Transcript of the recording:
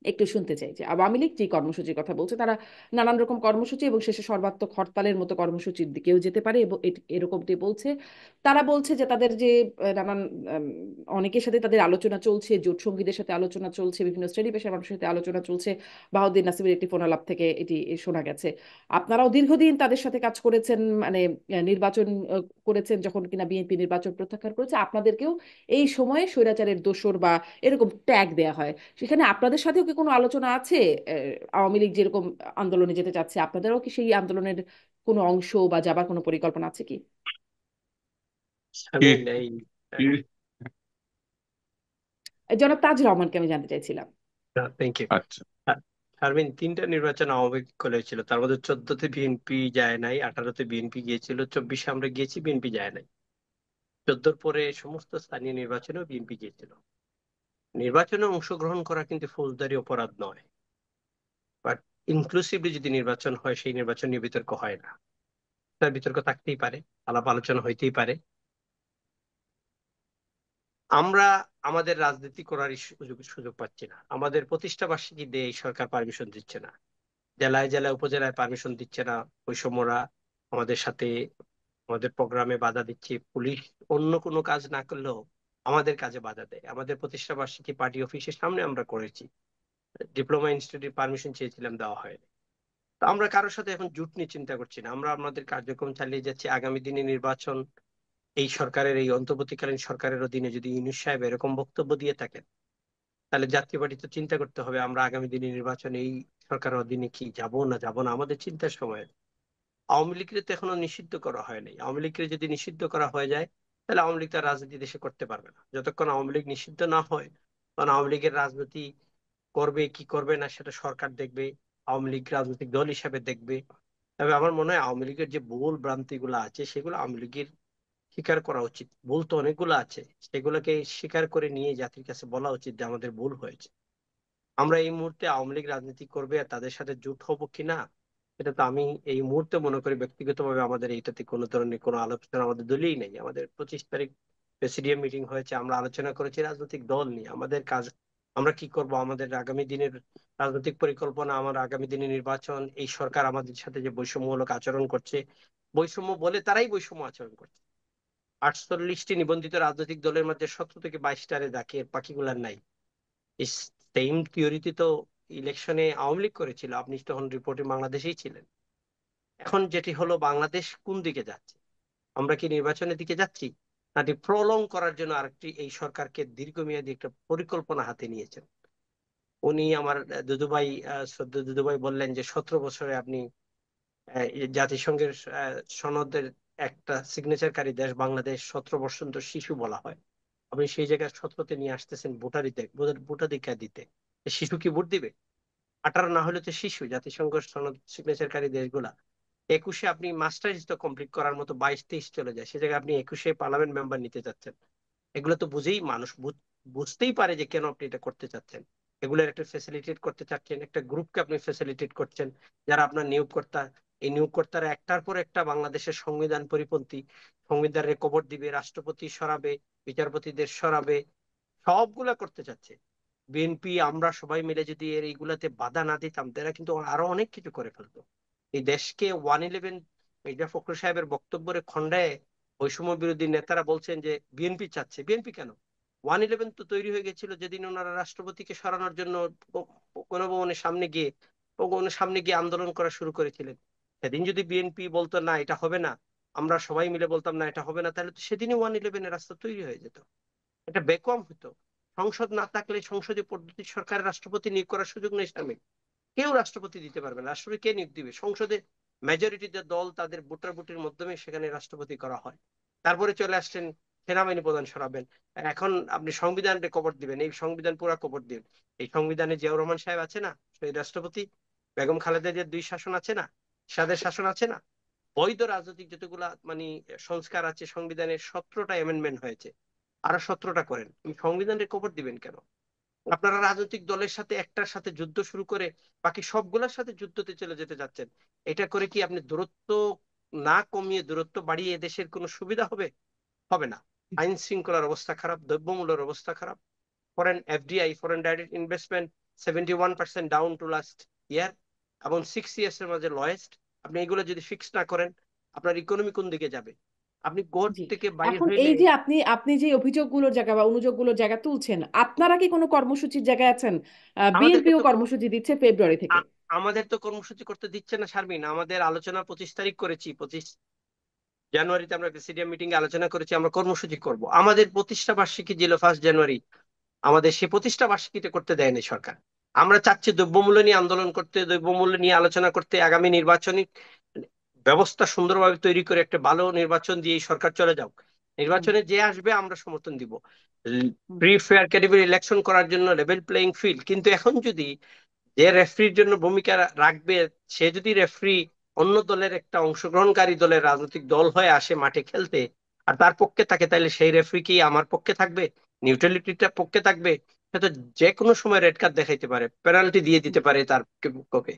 একটু শুনতে চাই যে আওয়ামী লীগ যে কর্মসূচির কথা বলছে, তারা নানান রকম কর্মসূচি এবং শেষে সর্বাত্মক হরতালের মতো কর্মসূচির দিকেও যেতে পারে এবং এরকমটি বলছে। তারা বলছে যে তাদের যে নানান অনেকের সাথে তাদের আলোচনা চলছে, জোট সঙ্গীদের সাথে আলোচনা চলছে, বিভিন্ন শ্রেণী পেশার মানুষের সাথে আলোচনা চলছে। বাহাউদ্দিন নাসিমের একটি ফোনালাপ থেকে এটি শোনা গেছে। আপনারাও দীর্ঘদিন তাদের সাথে কাজ করেছেন, মানে নির্বাচন করেছেন, যখন কিনা বিএনপি নির্বাচন প্রত্যাখ্যান করেছে আপনাদেরকেও এই সময়ে স্বৈরাচারের দোসর বা এরকম ট্যাগ দেয়া হয়। সেখানে আপনাদের সাথেও কি কোনো আলোচনা আছে? আওয়ামী লীগ যেরকম আন্দোলনে যেতে চাচ্ছে, আপনাদেরও কি সেই আন্দোলনের কোনো অংশ বা যাবার কোনো পরিকল্পনা আছে কি? কি শারমিন, এই কি জনাব তাজ রহমানকে আমি জানতে চাইছিলাম। Thank you. আচ্ছা। শারমিন, 3টা নির্বাচন আওয়ামী লীগ করেছিল, তার মধ্যে 14তে বিএনপি যায় নাই, 18তে বিএনপি গিয়েছিল, 24-এ আমরা গিয়েছি, বিএনপি যায় নাই। 14-র পরে সমস্ত স্থানীয় নির্বাচনেও বিএনপি গিয়েছিল। নির্বাচনে অংশগ্রহণ করা কিন্তু ফৌজদারি অপরাধ নয়, বাট ইনক্লুসিভলি যদি নির্বাচন হয় সেই নির্বাচন নিয়ে বিতর্ক হয় না। তার বিতর্ক থাকতেই পারে, আলাপ আলোচনা হইতেই পারে। আমরা আমাদের রাজনীতি করার সুযোগ সুযোগ পাচ্ছি না। আমাদের প্রতিষ্ঠা বার্ষিকী দিয়ে এই সরকার পারমিশন দিচ্ছে না, জেলায় জেলায় উপজেলায় পারমিশন দিচ্ছে না। বৈষম্যরা আমাদের সাথে আমাদের প্রোগ্রামে বাধা দিচ্ছে। পুলিশ অন্য কোনো কাজ না করলেও আমাদের কাজে বাধা দেয়। আমাদের প্রতিষ্ঠা বার্ষিকী পার্টি অফিসের সামনে আমরা করেছি, ডিপ্লোমা ইনস্টিটিউটে পারমিশন চেয়েছিলাম, দেওয়া হয়নি। তো আমরা কারোর সাথে এখন জুট নিয়ে চিন্তা করছি না, আমরা আমাদের কার্যক্রম চালিয়ে যাচ্ছি। আগামী দিনে নির্বাচন এই সরকারের, এই অন্তর্বর্তীকালীন সরকারের অধীনে যদি ইউনূস সাহেব এরকম বক্তব্য দিয়ে থাকেন, তাহলে জাতীয় পার্টি তো চিন্তা করতে হবে আমরা আগামী দিনে নির্বাচনে এই সরকারের অধীনে কি যাব না যাব না, আমাদের চিন্তার সময়। আওয়ামী লীগকে তো এখনো নিষিদ্ধ করা হয়নি। আওয়ামী লীগকে যদি নিষিদ্ধ করা হয়ে যায়, তাহলে আওয়ামী লীগ তার রাজনীতি দেশে করতে পারবে না। যতক্ষণ আওয়ামী লীগ নিষিদ্ধ না হয়, তখন আওয়ামী লীগের রাজনীতি করবে কি করবে না সেটা সরকার দেখবে, আওয়ামী লীগ রাজনৈতিক দল হিসাবে দেখবে। তবে আমার মনে হয় আওয়ামী লীগের যে ভুল ভ্রান্তি গুলো আছে সেগুলো আওয়ামী লীগের স্বীকার করা উচিত। ভুল তো অনেকগুলো আছে, সেগুলোকে স্বীকার করে নিয়ে জাতির কাছে বলা উচিত যে আমাদের ভুল হয়েছে। আমরা এই মুহূর্তে আওয়ামী লীগ রাজনীতি করবে আর তাদের সাথে জোট হবো কিনা, এটা তো আমি এই মুহূর্তে মনে করি ব্যক্তিগতভাবে আমাদের এইটাতে কোনো ধরনের কোনো আলোচনা আমাদের দলেই নেই। আমাদের 25 তারিখ প্রেসিডিয়াম মিটিং হয়েছে, আমরা আলোচনা করেছি রাজনৈতিক দল নিয়ে আমাদের কাজ, আমরা কি করব, আমাদের আগামী দিনের রাজনৈতিক পরিকল্পনা, আমার আগামী দিনের নির্বাচন। এই সরকার আমাদের সাথে যে বৈষম্যমূলক আচরণ করছে, বৈষম্য বলে তারাই বৈষম্য আচরণ করছে। 48টি নিবন্ধিত রাজনৈতিক দলের মধ্যে 17 থেকে 22টারে ডাকে, এর বাকিগুলার নাই। সেম থিওরিতে তো ইলেকশনে আওয়ামী লীগ করেছিল, আপনি তখন রিপোর্টে বাংলাদেশেই ছিলেন। এখন যেটি হলো, বাংলাদেশ কোন দিকে যাচ্ছে? আমরা কি নির্বাচনের দিকে যাচ্ছি, নাকি প্রলং করার জন্য আরেকটি এই দীর্ঘমেয়াদী একটা পরিকল্পনা হাতে নিয়েছেন? উনি আমার দুদুভাই, শ্রদ্ধেয় দুদুভাই বললেন যে 17 বছরে আপনি এই জাতিসংঘের সনদের একটা সিগনেচারকারী দেশ বাংলাদেশ, 17 বছর তো শিশু বলা হয়। আপনি সেই জায়গায় 17তে নিয়ে আসতেছেন ভোটাধিকার দিতে। শিশু কি ভোট দিবে? 18 না হলে তো শিশু। জাতিসংঘ সনদ সিগনেচারকারী দেশগুলা 21-এ আপনি মাস্টার্স তো কমপ্লিট করার মতো 22-23 চলে যায়, সে জায়গায় আপনি 21-এ পার্লামেন্ট মেম্বার নিতে চাচ্ছেন। এগুলো তো বুঝেই মানুষ বুঝতেই পারে যে কেন আপনি এটা করতে চাচ্ছেন। এগুলোর একটা ফ্যাসিলিটেট করতে চাচ্ছেন, একটা গ্রুপকে আপনি ফ্যাসিলিটেট করছেন যারা আপনার নিয়োগকর্তা। এই নিয়োগকর্তারা একটার পর একটা বাংলাদেশের সংবিধান পরিপন্থী, সংবিধানের কবর দিবে, রাষ্ট্রপতি সরাবে, বিচারপতিদের সরাবে, সবগুলা করতে চাচ্ছে। বিএনপি আমরা সবাই মিলে যদি এর এইগুলাতে বাধা না দিতাম, তারা কিন্তু আরো অনেক কিছু করে ফেলতো। এই দেশকে 111, মির্জা ফখরুল সাহেবের বক্তব্যের খণ্ডায় বৈষম্য বিরোধী নেতারা বলছেন যে বিএনপি চাচ্ছে। বিএনপি কেন? 111 তো তৈরি হয়ে গেছিল যেদিন ওনারা রাষ্ট্রপতিকে সরানোর জন্য গণভবনের সামনে গিয়ে আন্দোলন করা শুরু করেছিলেন। সেদিন যদি বিএনপি বলতো না এটা হবে না, আমরা সবাই মিলে বলতাম না এটা হবে না, তাহলে তো সেদিনই 111-এর রাস্তা তৈরি হয়ে যেত। এটা বেকম হতো। সংসদ না থাকলে সংসদীয় পদ্ধতি সরকারের রাষ্ট্রপতি নিয়োগ করার সুযোগ নেই সামনে। কেউ রাষ্ট্রপতি দিতে পারবে না। রাষ্ট্রপতি কে নিয়োগ দিবে? সংসদে মেজরিটি যে দল, তাদের ভোটাভুটির মাধ্যমে সেখানে রাষ্ট্রপতি করা হয়। তারপরে চলে আসছেন সেনাবাহিনী প্রধান সরাবেন। এখন আপনি সংবিধানকে কবর দিবেন, এই সংবিধান পুরা কবর দিবেন। এই সংবিধানে জিয়াউর রহমান সাহেব আছে না, সেই রাষ্ট্রপতি। বেগম খালেদা জিয়ার 2 শাসন আছে না, সাদের শাসন আছে না। বৈধ রাজনৈতিক যতগুলা মানে সংস্কার আছে সংবিধানের, 17টা অ্যামেন্ডমেন্ট হয়েছে। আরো 17টা করেন, সংবিধানের কবর দিবেন কেন? আপনারা রাজনৈতিক দলের সাথে একটার সাথে যুদ্ধ শুরু করে বাকি সবগুলোর সাথে যুদ্ধতে চলে যেতে যাচ্ছেন। এটা করে কি আপনি দূরত্ব না কমিয়ে দূরত্ব বাড়িয়ে দেশের কোনো সুবিধা হবে? হবে না। আইন শৃঙ্খলার অবস্থা খারাপ, দ্রব্যমূল্যের অবস্থা খারাপ, foreign FDI, foreign direct investment 71% down to last year, এবং 6 ইয়ার্স এর মাঝে লয়েস্ট। আপনি এগুলো যদি ফিক্স না করেন, আপনার ইকোনমি কোন দিকে যাবে? আপনি গোর জি। থেকে বাইর এখন হইলে। এই যে আপনি আপনি যে অভিযোগগুলোর জায়গা বা অনুযোগগুলোর জায়গা তুলছেন, আপনারা কি কোনো কর্মসূচির জায়গায় আছেন? আমাদেরকে বিএনপিও তো কর্মসূচি দিচ্ছে ফেব্রুয়ারি থেকে। আমাদের তো কর্মসূচি করতে দিচ্ছে না শারমিন। আমাদের আলোচনা 25 তারিখ করেছি, 25 জানুয়ারিতে আমরা প্রেসিডিয়াম মিটিং এ আলোচনা করেছি আমরা কর্মসূচি করব। আমাদের প্রতিষ্ঠা বার্ষিকী ছিল 1 জানুয়ারি, আমাদের সে প্রতিষ্ঠা বার্ষিকীতে করতে দেয়নি সরকার। আমরা চাচ্ছি দ্রব্যমূল্য নিয়ে আন্দোলন করতে, দ্রব্যমূল্য নিয়ে আলোচনা করতে, আগামী নির্বাচনী ব্যবস্থা সুন্দরভাবে তৈরি করে একটা ভালো নির্বাচন দিয়ে এই সরকার চলে যাও। হুম, নির্বাচনে যে আসবে আমরা সমর্থন দিব, হুম, ফ্রি ফেয়ার ক্যাটেগরি ইলেকশন করার জন্য লেভেল প্লেইং ফিল্ড। কিন্তু এখন যদি যে রেফারির জন্য ভূমিকা রাখবে, সে যদি রেফারি অন্য দলের একটা অংশগ্রহণকারী দলের রাজনৈতিক দল হয়ে আসে মাঠে খেলতে, আর তার পক্ষে থাকে, তাহলে সেই রেফারি কি আমার পক্ষে থাকবে? নিউট্রালিটিটা পক্ষে থাকবে? সে তো যে কোনো সময় রেড কার্ড দেখাইতে পারে, পেনাল্টি দিয়ে হুম। দিতে পারে তার পক্ষে।